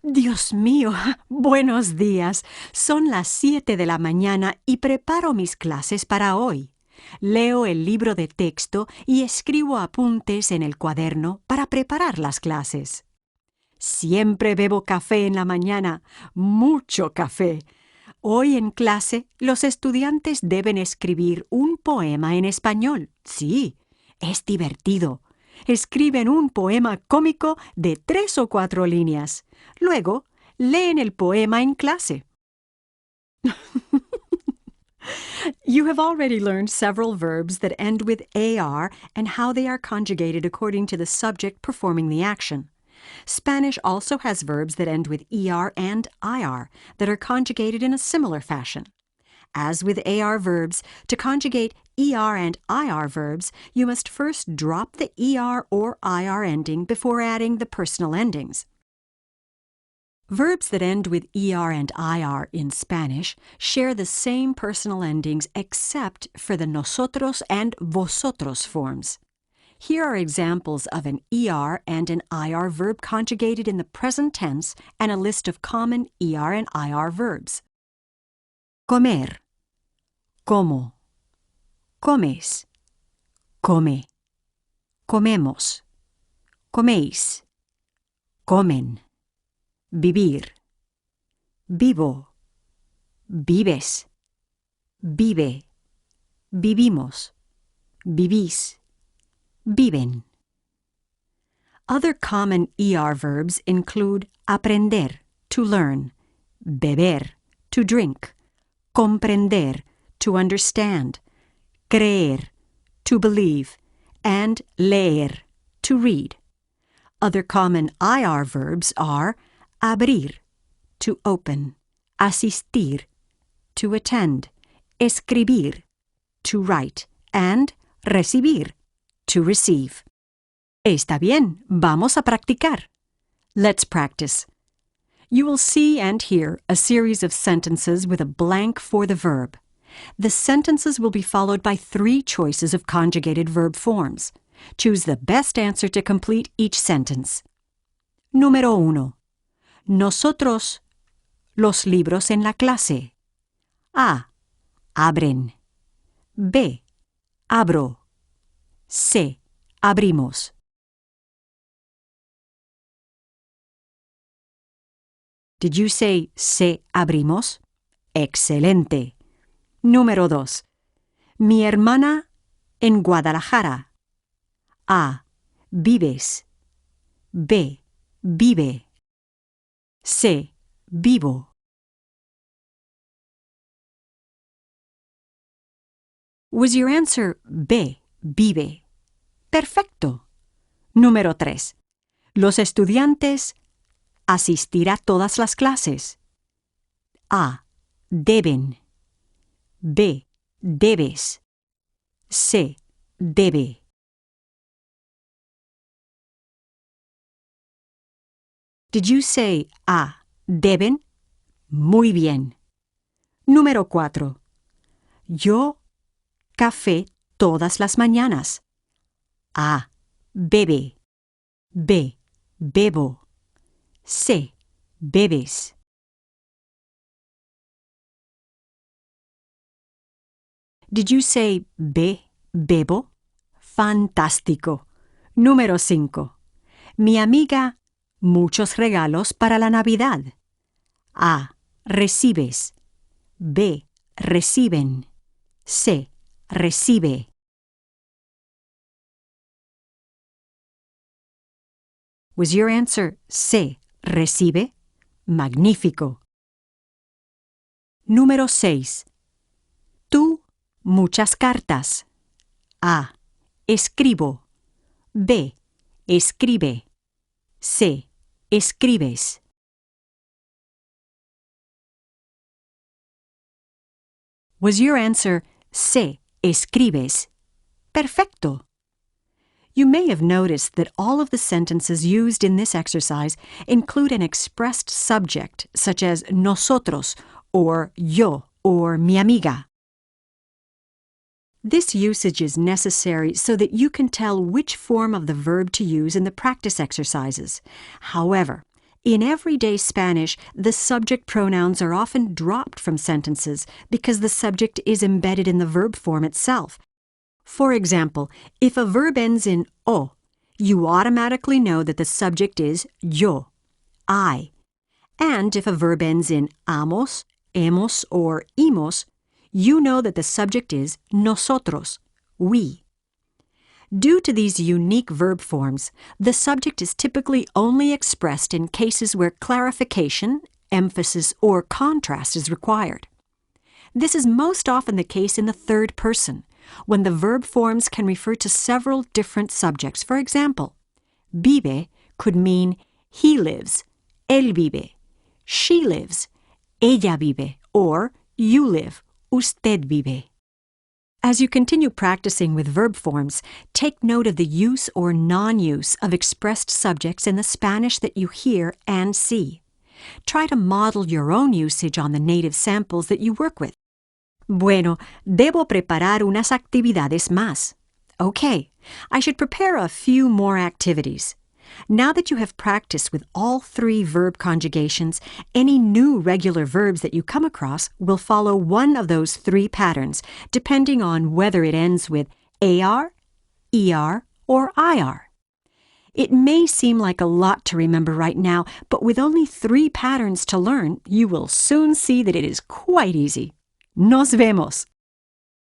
Dios mío, buenos días. Son las 7 de la mañana y preparo mis clases para hoy. Leo el libro de texto y escribo apuntes en el cuaderno para preparar las clases. Siempre bebo café en la mañana, mucho café. Hoy en clase, los estudiantes deben escribir un poema en español. Sí, es divertido. Escriben un poema cómico de 3 o 4 líneas. Luego, leen el poema en clase. You have already learned several verbs that end with AR and how they are conjugated according to the subject performing the action. Spanish also has verbs that end with ER and IR that are conjugated in a similar fashion. As with AR verbs, to conjugate ER and IR verbs, you must first drop the ER or IR ending before adding the personal endings. Verbs that end with ER and IR in Spanish share the same personal endings except for the nosotros and vosotros forms. Here are examples of an ER and an IR verb conjugated in the present tense and a list of common ER and IR verbs. Comer, como, comes, come, comemos, coméis, comen. Vivir, vivo, vives, vive, vivimos, vivís, viven. Other common ER verbs include aprender, to learn, beber, to drink, comprender, to understand, creer, to believe, and leer, to read. Other common IR verbs are abrir, to open, asistir, to attend, escribir, to write, and recibir, to receive. Está bien, vamos a practicar. Let's practice. You will see and hear a series of sentences with a blank for the verb. The sentences will be followed by 3 choices of conjugated verb forms. Choose the best answer to complete each sentence. Número 1. Nosotros, los libros en la clase. A. Abren. B. Abro. C. Abrimos. Did you say se abrimos? Excelente. Número 2. Mi hermana en Guadalajara. A. Vives. B. Vive. C. Vivo. Was your answer B. Vive? Perfecto. Número 3. Los estudiantes asistir a todas las clases. A. Deben. B. Debes. C. Debe. Did you say A. Deben? Muy bien. Número 4. Yo café todas las mañanas. A. Bebe. B. Bebo. C. Bebes. Did you say B. Bebo? Fantástico. Número 5. Mi amiga, muchos regalos para la Navidad. A. Recibes. B. Reciben. C. Recibe. Was your answer C. Recibe? Magnífico. Número 6. Tú, muchas cartas. A. Escribo. B. Escribe. C. Escribes. Was your answer C. Escribes? Perfecto. You may have noticed that all of the sentences used in this exercise include an expressed subject, such as nosotros, or yo, or mi amiga. This usage is necessary so that you can tell which form of the verb to use in the practice exercises. However, In everyday Spanish, the subject pronouns are often dropped from sentences because the subject is embedded in the verb form itself. For example, if a verb ends in o, you automatically know that the subject is yo, I. And if a verb ends in amos, hemos, or imos, you know that the subject is nosotros, we. Due to these unique verb forms, the subject is typically only expressed in cases where clarification, emphasis, or contrast is required. This is most often the case in the third person, when the verb forms can refer to several different subjects. For example, vive could mean he lives, él vive, she lives, ella vive, or you live, usted vive. As you continue practicing with verb forms, take note of the use or non-use of expressed subjects in the Spanish that you hear and see. Try to model your own usage on the native samples that you work with. Bueno, debo preparar unas actividades más. Okay, I should prepare a few more activities. Now that you have practiced with all 3 verb conjugations, any new regular verbs that you come across will follow one of those 3 patterns, depending on whether it ends with AR, ER, or IR. It may seem like a lot to remember right now, but with only 3 patterns to learn, you will soon see that it is quite easy. Nos vemos!